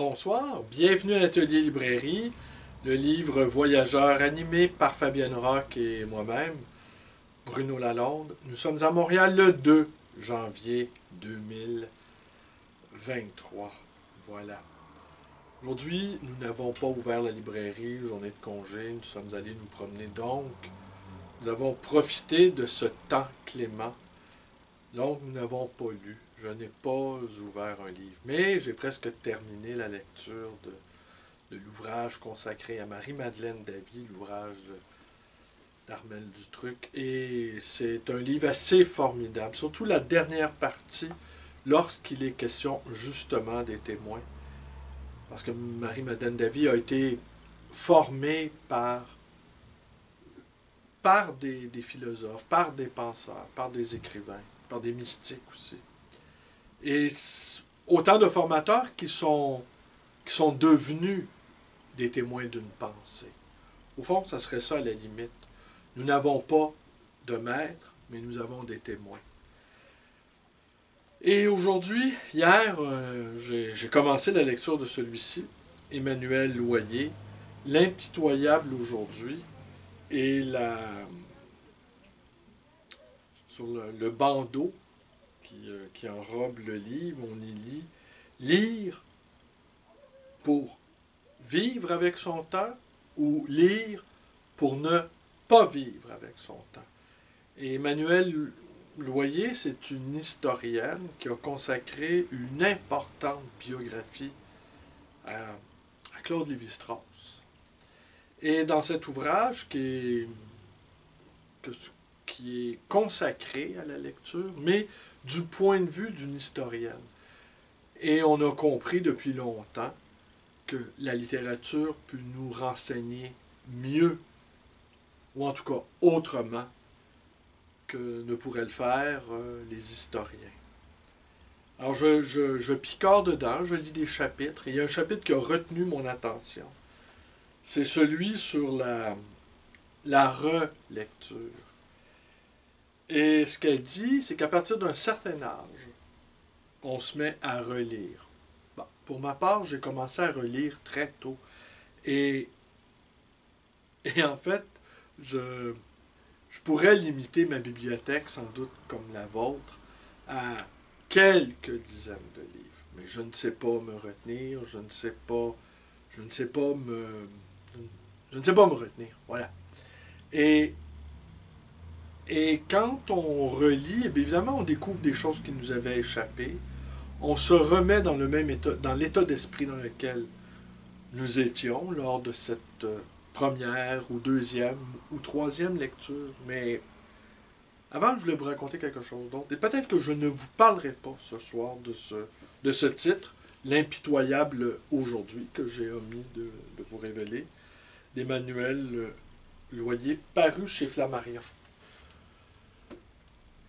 Bonsoir, bienvenue à l'Atelier Librairie, le livre Voyageurs animé par Fabienne Roch et moi-même, Bruno Lalonde. Nous sommes à Montréal le 2 janvier 2023. Voilà. Aujourd'hui, nous n'avons pas ouvert la librairie, journée de congé, nous sommes allés nous promener donc. Nous avons profité de ce temps clément. Donc, nous n'avons pas lu. Je n'ai pas ouvert un livre. Mais j'ai presque terminé la lecture de l'ouvrage consacré à Marie-Madeleine Davy, l'ouvrage d'Armel Dustruc. Et c'est un livre assez formidable, surtout la dernière partie, lorsqu'il est question justement des témoins. Parce que Marie-Madeleine Davy a été formée par des philosophes, par des penseurs, par des écrivains, par des mystiques aussi. Et autant de formateurs qui sont devenus des témoins d'une pensée. Au fond, ça serait ça à la limite. Nous n'avons pas de maître, mais nous avons des témoins. Et aujourd'hui, hier, j'ai commencé la lecture de celui-ci, Emmanuel Loyer, L'impitoyable aujourd'hui, et sur le bandeau qui enrobe le livre, on y lit « Lire pour vivre avec son temps » ou « Lire pour ne pas vivre avec son temps ». Et Emmanuelle Loyer, c'est une historienne qui a consacré une importante biographie à Claude Lévi-Strauss. Et dans cet ouvrage qui est consacré à la lecture, mais du point de vue d'une historienne. Et on a compris depuis longtemps que la littérature peut nous renseigner mieux, ou en tout cas autrement, que ne pourraient le faire les historiens. Alors je picore dedans, je lis des chapitres, et il y a un chapitre qui a retenu mon attention. C'est celui sur la relecture. Et ce qu'elle dit, c'est qu'à partir d'un certain âge, on se met à relire. Bon, pour ma part, j'ai commencé à relire très tôt. Et en fait, je pourrais limiter ma bibliothèque, sans doute comme la vôtre, à quelques dizaines de livres. Mais je ne sais pas me retenir, je ne sais pas me retenir. Voilà. Et quand on relit, eh bien, évidemment, on découvre des choses qui nous avaient échappé. On se remet dans le même état, dans l'état d'esprit dans lequel nous étions lors de cette première ou deuxième ou troisième lecture. Mais avant, je voulais vous raconter quelque chose d'autre. Et peut-être que je ne vous parlerai pas ce soir de ce titre, L'impitoyable aujourd'hui, que j'ai omis de vous révéler, d'Emmanuel Loyer, paru chez Flammarion.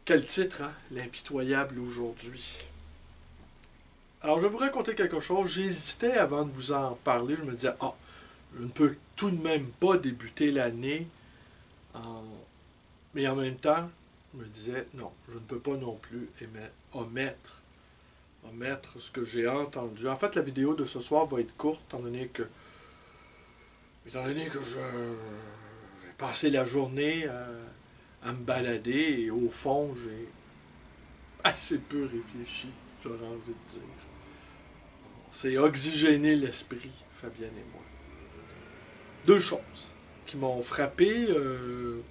Quel titre, hein? L'impitoyable aujourd'hui. Alors, je vais vous raconter quelque chose. J'hésitais avant de vous en parler. Je me disais, je ne peux tout de même pas débuter l'année. Mais en même temps, je me disais, non, je ne peux pas non plus omettre ce que j'ai entendu. En fait, la vidéo de ce soir va être courte, étant donné que j'ai passé la journée à me balader et au fond, j'ai assez peu réfléchi, j'aurais envie de dire. C'est oxygéner l'esprit, Fabienne et moi. Deux choses qui m'ont frappé 2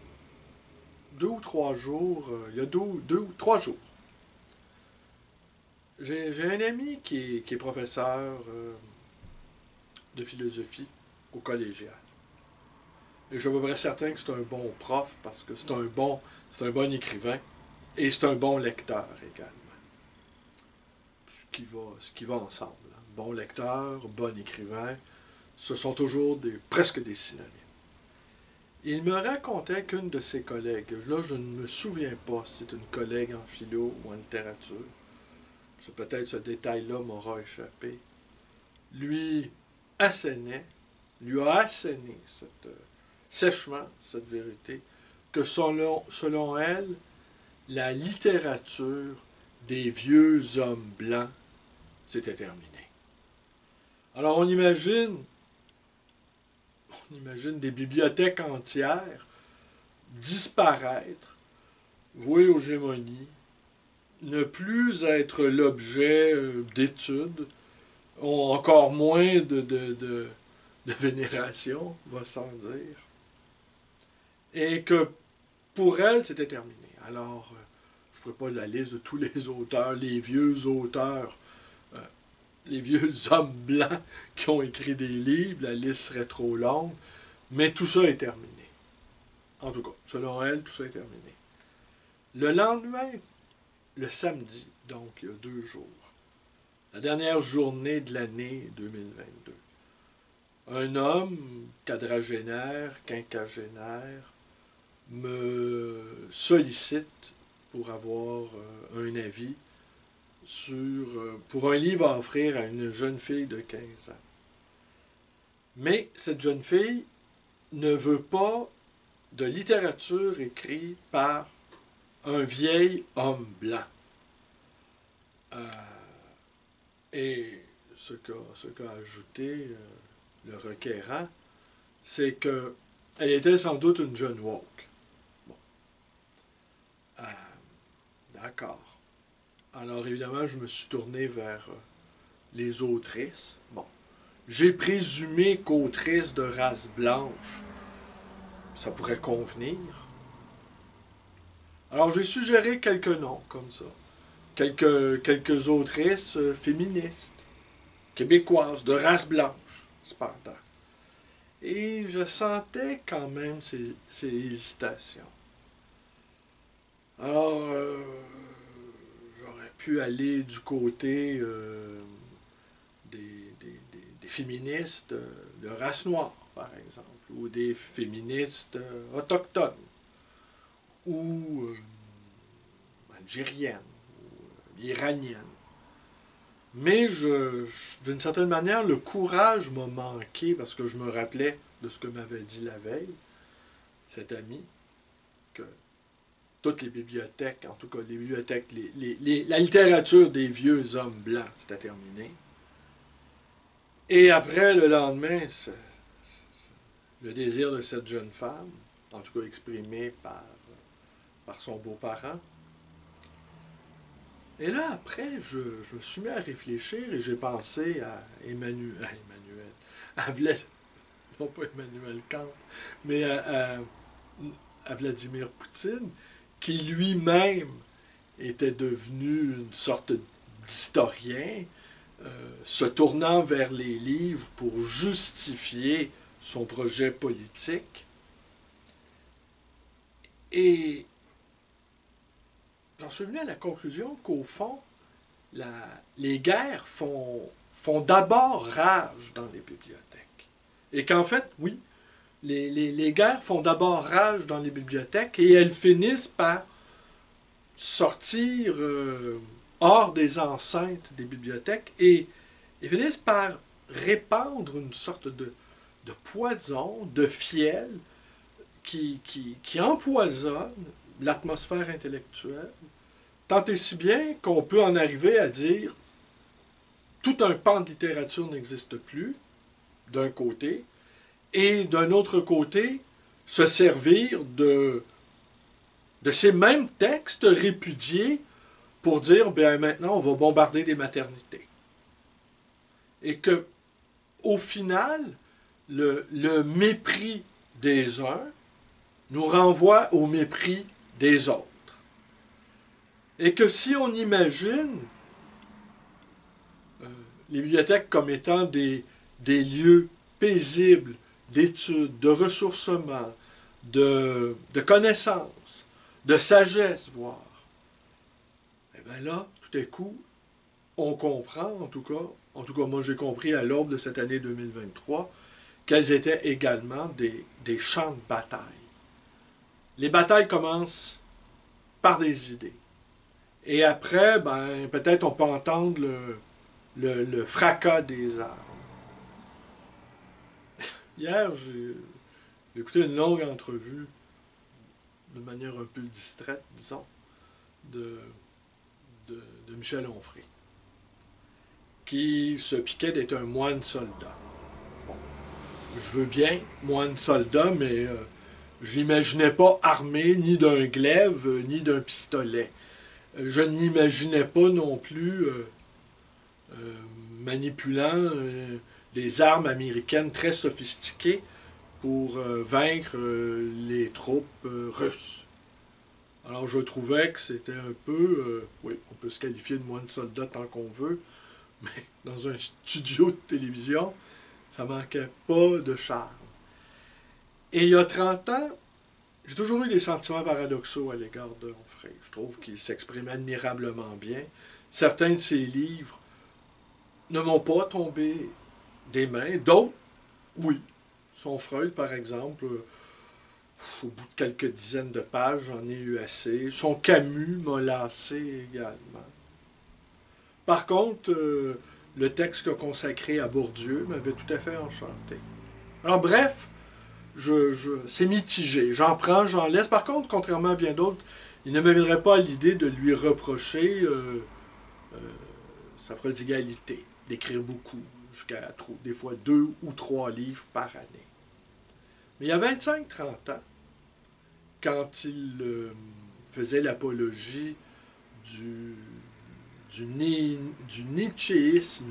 ou 3 jours, il y a 2 ou 3 jours. J'ai un ami qui est professeur de philosophie au collégial. Et je suis à peu près certain que c'est un bon prof parce que c'est un bon écrivain et c'est un bon lecteur également. Ce qui va ensemble. Hein. Bon lecteur, bon écrivain, ce sont toujours presque des synonymes. Il me racontait qu'une de ses collègues, là je ne me souviens pas si c'est une collègue en philo ou en littérature, peut-être ce détail-là m'aura échappé, lui a asséné sèchement cette vérité, que selon elle, la littérature des vieux hommes blancs, c'était terminé. Alors on imagine des bibliothèques entières disparaître, vouées aux gémonies, ne plus être l'objet d'études, ont encore moins de vénération, va sans dire, et que pour elle, c'était terminé. Alors, je ne ferai pas la liste de tous les auteurs, les vieux auteurs, euh, les vieux hommes blancs qui ont écrit des livres, la liste serait trop longue, mais tout ça est terminé. En tout cas, selon elle, tout ça est terminé. Le lendemain, le samedi, donc il y a 2 jours, la dernière journée de l'année 2022, un homme quadragénaire, quinquagénaire, me sollicite pour avoir un avis pour un livre à offrir à une jeune fille de 15 ans. Mais cette jeune fille ne veut pas de littérature écrite par un vieil homme blanc. Et ce qu'a ajouté le requérant, c'est qu'elle était sans doute une jeune woke. Bon. Euh, d'accord. Alors évidemment, je me suis tourné vers les autrices. Bon. J'ai présumé qu'autrice de race blanche, ça pourrait convenir. Alors j'ai suggéré quelques noms comme ça. Quelques autrices féministes, québécoises, de race blanche, cependant. Et je sentais quand même ces hésitations. Alors, j'aurais pu aller du côté des féministes de race noire, par exemple, ou des féministes autochtones, ou algériennes, ou iraniennes. Mais d'une certaine manière, le courage m'a manqué parce que je me rappelais de ce que m'avait dit la veille cet ami, que toutes les bibliothèques, en tout cas les bibliothèques, la littérature des vieux hommes blancs, c'était terminé. Et après, le lendemain, le désir de cette jeune femme, en tout cas exprimé par son beau-parent. Et là, après, je me suis mis à réfléchir et j'ai pensé à non pas Emmanuel Kant, mais à Vladimir Poutine, qui lui-même était devenu une sorte d'historien, se tournant vers les livres pour justifier son projet politique. Et j'en suis venu à la conclusion qu'au fond, les guerres font d'abord rage dans les bibliothèques. Et qu'en fait, oui, les guerres font d'abord rage dans les bibliothèques et elles finissent par sortir hors des enceintes des bibliothèques et finissent par répandre une sorte de poison, de fiel qui empoisonne l'atmosphère intellectuelle, tant et si bien qu'on peut en arriver à dire tout un pan de littérature n'existe plus, d'un côté, et d'un autre côté, se servir de ces mêmes textes répudiés pour dire, bien maintenant, on va bombarder des maternités. Et que, au final, le mépris des uns nous renvoie au mépris des autres. Et que si on imagine les bibliothèques comme étant des lieux paisibles d'études, de ressourcement, de connaissances, de sagesse, voire, et bien là, tout à coup, on comprend, en tout cas moi j'ai compris à l'aube de cette année 2023, qu'elles étaient également des champs de bataille. Les batailles commencent par des idées. Et après, ben, peut-être on peut entendre le fracas des armes. Hier, j'ai écouté une longue entrevue, de manière un peu distraite, disons, de Michel Onfray, qui se piquait d'être un moine soldat. Bon, je veux bien, moine soldat, mais je l'imaginais pas armé ni d'un glaive, ni d'un pistolet. Je n'imaginais pas non plus manipulant des armes américaines très sophistiquées pour vaincre les troupes russes. Alors je trouvais que c'était un peu, oui, on peut se qualifier de moine soldat tant qu'on veut, mais dans un studio de télévision, ça manquait pas de charme. Et il y a 30 ans, j'ai toujours eu des sentiments paradoxaux à l'égard de Onfray. Je trouve qu'il s'exprime admirablement bien. Certains de ses livres ne m'ont pas tombé des mains, d'autres, oui. Son Freud, par exemple, au bout de quelques dizaines de pages, j'en ai eu assez. Son Camus m'a lassé également. Par contre, le texte qu'a consacré à Bourdieu m'avait tout à fait enchanté. Alors bref, c'est mitigé. J'en prends, j'en laisse. Par contre, contrairement à bien d'autres, il ne me viendrait pas à l'idée de lui reprocher sa prodigalité, d'écrire beaucoup, jusqu'à des fois 2 ou 3 livres par année. Mais il y a 25-30 ans, quand il faisait l'apologie du nietzschéisme,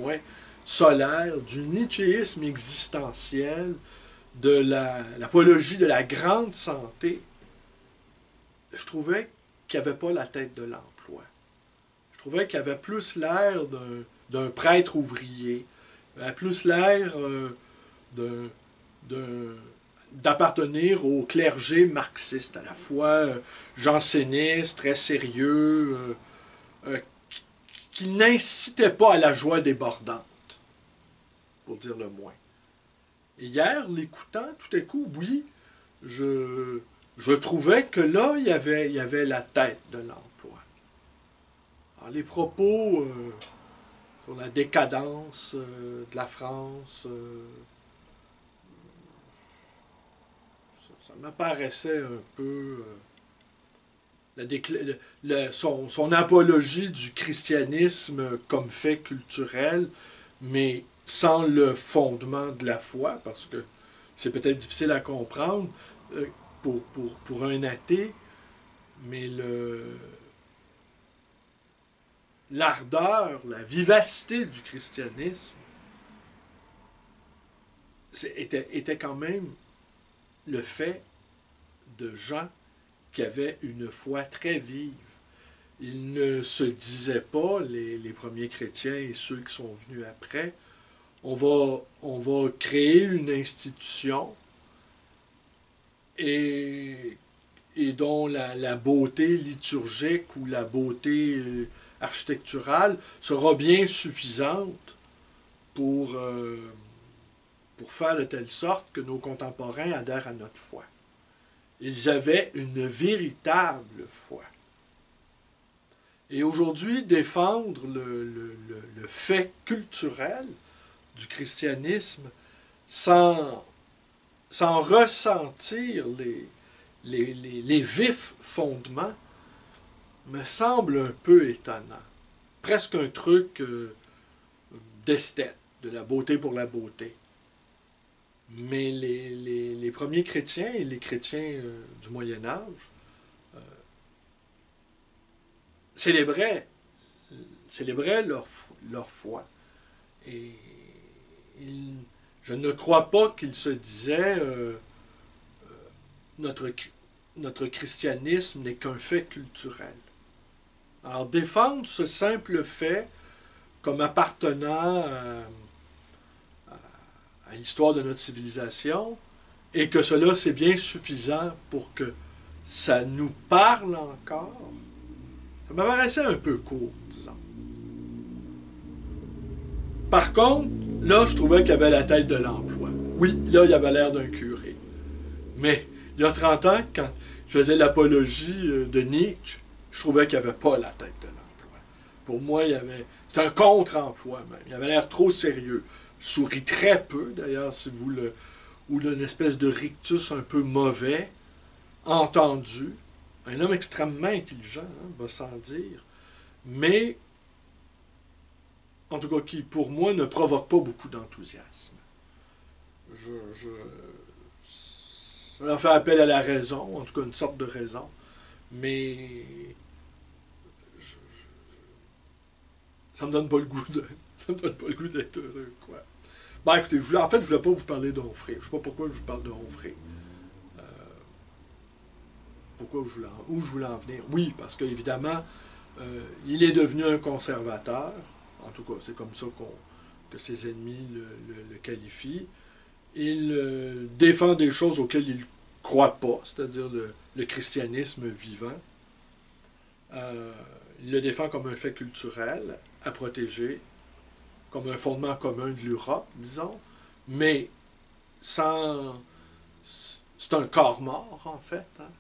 ouais, solaire, du nietzschéisme existentiel, de l'apologie de la grande santé, je trouvais qu'il n'y avait pas la tête de l'emploi. Je trouvais qu'il avait plus l'air d'un prêtre ouvrier, il avait plus l'air d'appartenir au clergé marxiste, à la fois janséniste, très sérieux, qui n'incitait pas à la joie débordante, pour dire le moins. Et hier, l'écoutant, tout à coup, oui, je trouvais que là, il y avait la tête de l'emploi. Alors, les propos sur la décadence de la France, ça m'apparaissait un peu son apologie du christianisme comme fait culturel, mais sans le fondement de la foi, parce que c'est peut-être difficile à comprendre pour un athée, mais l'ardeur, la vivacité du christianisme était quand même le fait de gens qui avaient une foi très vive. Ils ne se disaient pas, les premiers chrétiens et ceux qui sont venus après, on va créer une institution et dont la beauté liturgique ou la beauté architecturale sera bien suffisante pour faire de telle sorte que nos contemporains adhèrent à notre foi. Ils avaient une véritable foi. Et aujourd'hui, défendre le fait culturel du christianisme sans ressentir les vifs fondements me semble un peu étonnant. Presque un truc d'esthète, de la beauté pour la beauté. Mais les premiers chrétiens et les chrétiens du Moyen Âge célébraient leur foi. Et je ne crois pas qu'ils se disaient notre christianisme n'est qu'un fait culturel. Alors défendre ce simple fait comme appartenant à l'histoire de notre civilisation, et que cela c'est bien suffisant pour que ça nous parle encore, ça me paraissait un peu court, disons. Par contre, là, je trouvais qu'il y avait la tête de l'emploi. Oui, là, il avait l'air d'un curé. Mais il y a 30 ans, quand je faisais l'apologie de Nietzsche, je trouvais qu'il n'y avait pas la tête de l'emploi. Pour moi, c'était un contre-emploi même. Il avait l'air trop sérieux. Sourit très peu, d'ailleurs, si vous ou d'une espèce de rictus un peu mauvais, entendu. Un homme extrêmement intelligent, va sans dire, mais en tout cas qui pour moi ne provoque pas beaucoup d'enthousiasme. Ça fait appel à la raison, en tout cas une sorte de raison, mais ça me donne pas le goût de, ça me donne pas le goût d'être heureux, quoi. Ben écoutez, en fait, je voulais pas vous parler de Onfray. Je sais pas pourquoi je vous parle de Onfray. Pourquoi où je voulais en venir? Oui, parce qu'évidemment, il est devenu un conservateur. En tout cas, c'est comme ça que ses ennemis le qualifient. Il défend des choses auxquelles il ne croit pas, c'est-à-dire le christianisme vivant. Il le défend comme un fait culturel à protéger, comme un fondement commun de l'Europe, disons, mais sans... C'est un corps mort, en fait, hein,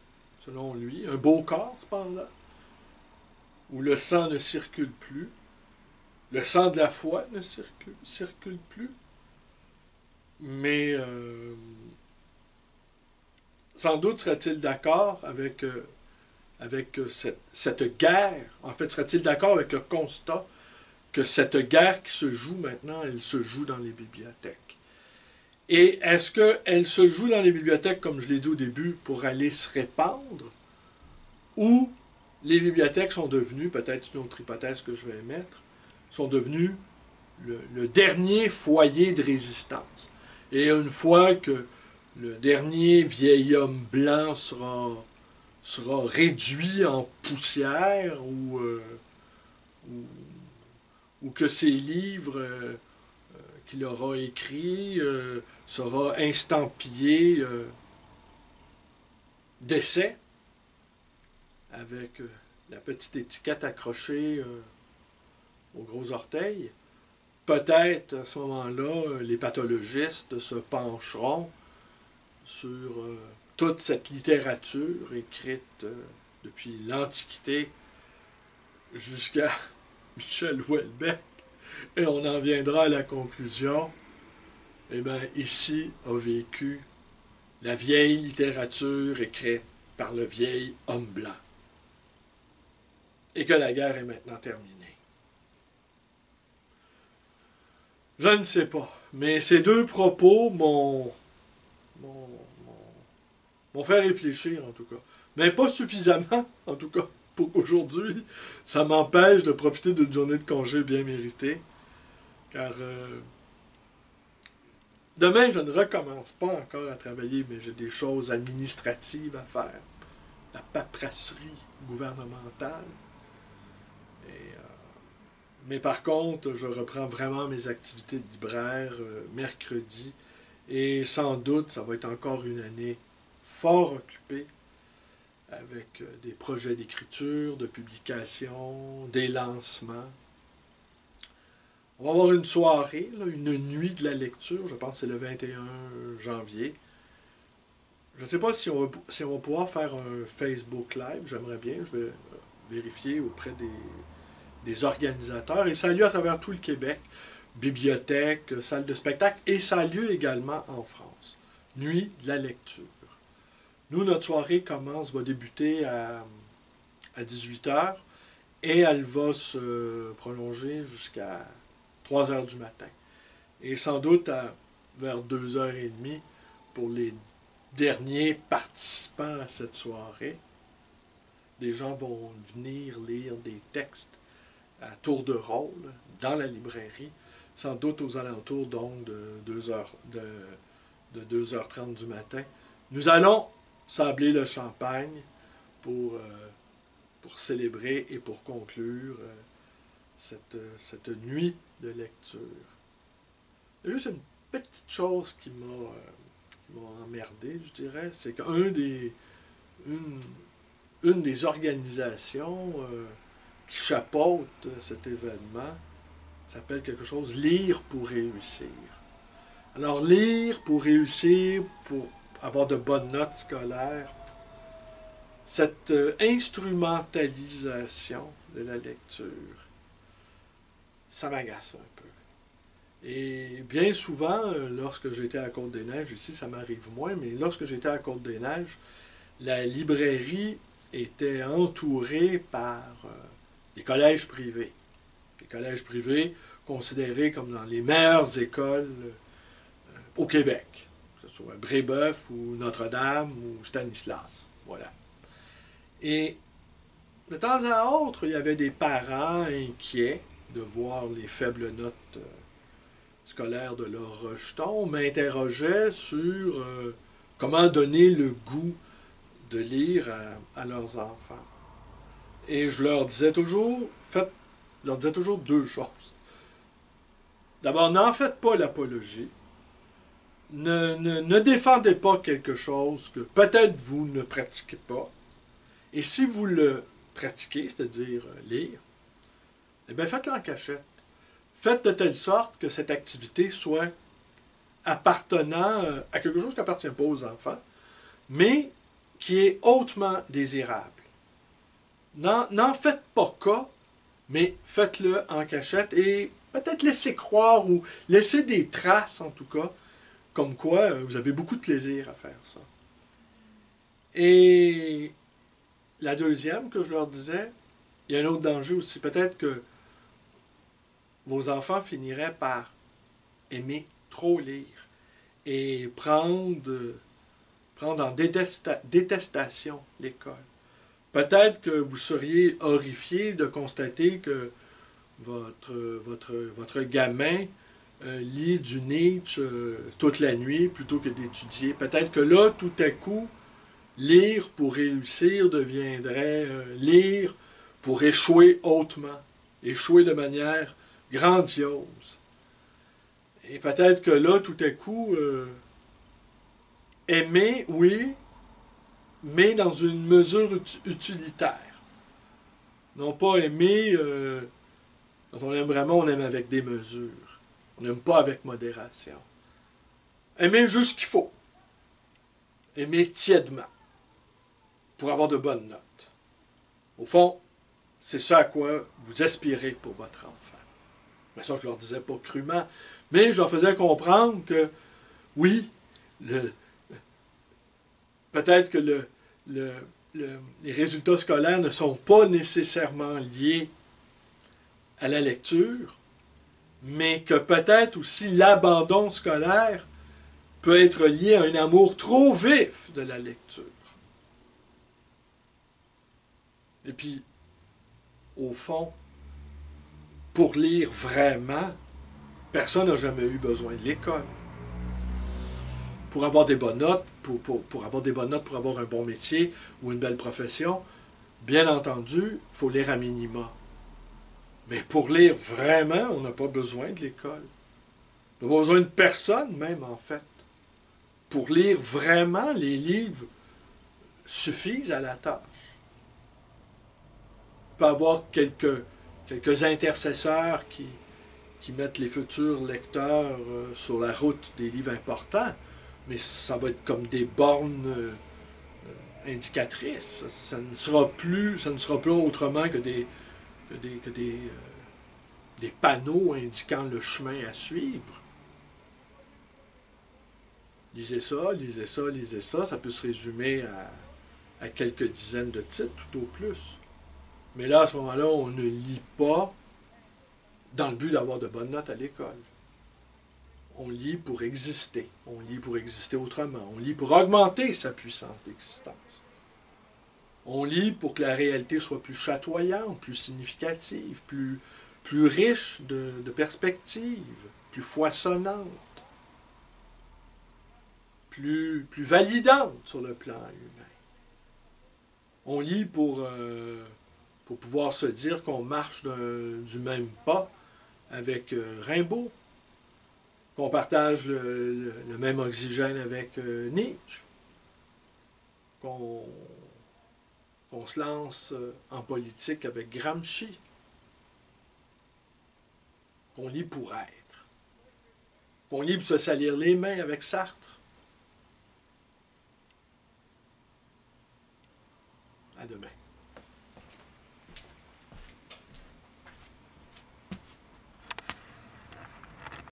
selon lui. Un beau corps, cependant, où le sang ne circule plus. Le sang de la foi ne circule plus. Mais sans doute serait-il d'accord avec cette guerre. En fait, serait-il d'accord avec le constat que cette guerre qui se joue maintenant, elle se joue dans les bibliothèques. Et est-ce qu'elle se joue dans les bibliothèques, comme je l'ai dit au début, pour aller se répandre, ou les bibliothèques sont devenues, peut-être une autre hypothèse que je vais émettre, sont devenues le dernier foyer de résistance. Et une fois que le dernier vieil homme blanc sera réduit en poussière ou que ses livres qu'il aura écrits sera instampillé d'essai avec la petite étiquette accrochée au gros orteil. Peut-être à ce moment-là, les pathologistes se pencheront sur toute cette littérature écrite depuis l'Antiquité jusqu'à Michel Houellebecq, et on en viendra à la conclusion, eh bien, ici a vécu la vieille littérature écrite par le vieil homme blanc, et que la guerre est maintenant terminée. Je ne sais pas, mais ces deux propos m'ont fait réfléchir, en tout cas. Mais pas suffisamment, en tout cas, pour qu'aujourd'hui, ça m'empêche de profiter d'une journée de congé bien méritée. Car demain, je ne recommence pas encore à travailler, mais j'ai des choses administratives à faire. La paperasserie gouvernementale. Mais par contre, je reprends vraiment mes activités de libraire mercredi. Et sans doute, ça va être encore une année fort occupée avec des projets d'écriture, de publication, des lancements. On va avoir une soirée, là, une nuit de la lecture, je pense que c'est le 21 janvier. Je ne sais pas si on va pouvoir faire un Facebook Live, j'aimerais bien, je vais vérifier auprès des organisateurs. Et ça a lieu à travers tout le Québec, bibliothèque, salle de spectacle, et ça a lieu également en France. Nuit de la lecture. Nous, notre soirée va débuter à 18h et elle va se prolonger jusqu'à 3h du matin. Et sans doute vers 2h30 pour les derniers participants à cette soirée. Les gens vont venir lire des textes à tour de rôle dans la librairie, sans doute aux alentours donc de 2h30 du matin. Nous allons sabler le champagne pour célébrer et pour conclure cette nuit de lecture. Il y a juste une petite chose qui m'a emmerdé, je dirais, c'est qu'une des organisations qui chapeaute cet événement s'appelle quelque chose « Lire pour réussir ». Alors, lire pour réussir, pour avoir de bonnes notes scolaires, cette instrumentalisation de la lecture, ça m'agace un peu. Et bien souvent, lorsque j'étais à Côte-des-Neiges, ici ça m'arrive moins, mais lorsque j'étais à Côte-des-Neiges, la librairie était entourée par des collèges privés. Des collèges privés considérées comme dans les meilleures écoles au Québec, que ce soit Brébeuf ou Notre-Dame ou Stanislas. Voilà. Et de temps à autre, il y avait des parents inquiets de voir les faibles notes scolaires de leurs rejetons, m'interrogeaient sur comment donner le goût de lire à leurs enfants. Et je leur disais toujours, deux choses. D'abord, n'en faites pas l'apologie. Ne défendez pas quelque chose que peut-être vous ne pratiquez pas. Et si vous le pratiquez, c'est-à-dire lire, eh bien faites-le en cachette. Faites de telle sorte que cette activité soit appartenant à quelque chose qui n'appartient pas aux enfants, mais qui est hautement désirable. N'en faites pas cas, mais faites-le en cachette et peut-être laissez croire ou laissez des traces, en tout cas, comme quoi vous avez beaucoup de plaisir à faire ça. Et la deuxième que je leur disais, il y a un autre danger aussi. Peut-être que vos enfants finiraient par aimer trop lire et prendre en détestation l'école. Peut-être que vous seriez horrifié de constater que votre gamin lit du Nietzsche toute la nuit plutôt que d'étudier. Peut-être que là, tout à coup, lire pour réussir deviendrait lire pour échouer hautement, échouer de manière grandiose. Et peut-être que là, tout à coup, aimer, oui, mais dans une mesure utilitaire. Non pas aimer, quand on aime vraiment, on aime avec des mesures. On n'aime pas avec modération. Aimer juste ce qu'il faut. Aimer tièdement. Pour avoir de bonnes notes. Au fond, c'est ça à quoi vous aspirez pour votre enfant. Mais ça, je ne leur disais pas crûment, mais je leur faisais comprendre que, oui, peut-être que les résultats scolaires ne sont pas nécessairement liés à la lecture, mais que peut-être aussi l'abandon scolaire peut être lié à un amour trop vif de la lecture. Et puis, au fond, pour lire vraiment, personne n'a jamais eu besoin de l'école. Pour avoir des bonnes notes, pour avoir des bonnes notes, pour avoir un bon métier ou une belle profession, bien entendu, il faut lire à minima. Mais pour lire vraiment, on n'a pas besoin de l'école. On n'a pas besoin de personne même, en fait. Pour lire vraiment, les livres suffisent à la tâche. Il peut y avoir quelques intercesseurs qui mettent les futurs lecteurs sur la route des livres importants, mais ça va être comme des bornes indicatrices. Ça ne sera plus autrement que des panneaux indiquant le chemin à suivre. Lisez ça, lisez ça, lisez ça. Ça peut se résumer à quelques dizaines de titres, tout au plus. Mais là, à ce moment-là, on ne lit pas dans le but d'avoir de bonnes notes à l'école. On lit pour exister. On lit pour exister autrement. On lit pour augmenter sa puissance d'existence. On lit pour que la réalité soit plus chatoyante, plus significative, plus riche de perspectives, plus foisonnante, plus validante sur le plan humain. On lit pour pouvoir se dire qu'on marche du même pas avec Rimbaud, qu'on partage le même oxygène avec Nietzsche, qu'on se lance en politique avec Gramsci, qu'on lit pour être, qu'on lit pour se salir les mains avec Sartre. À demain.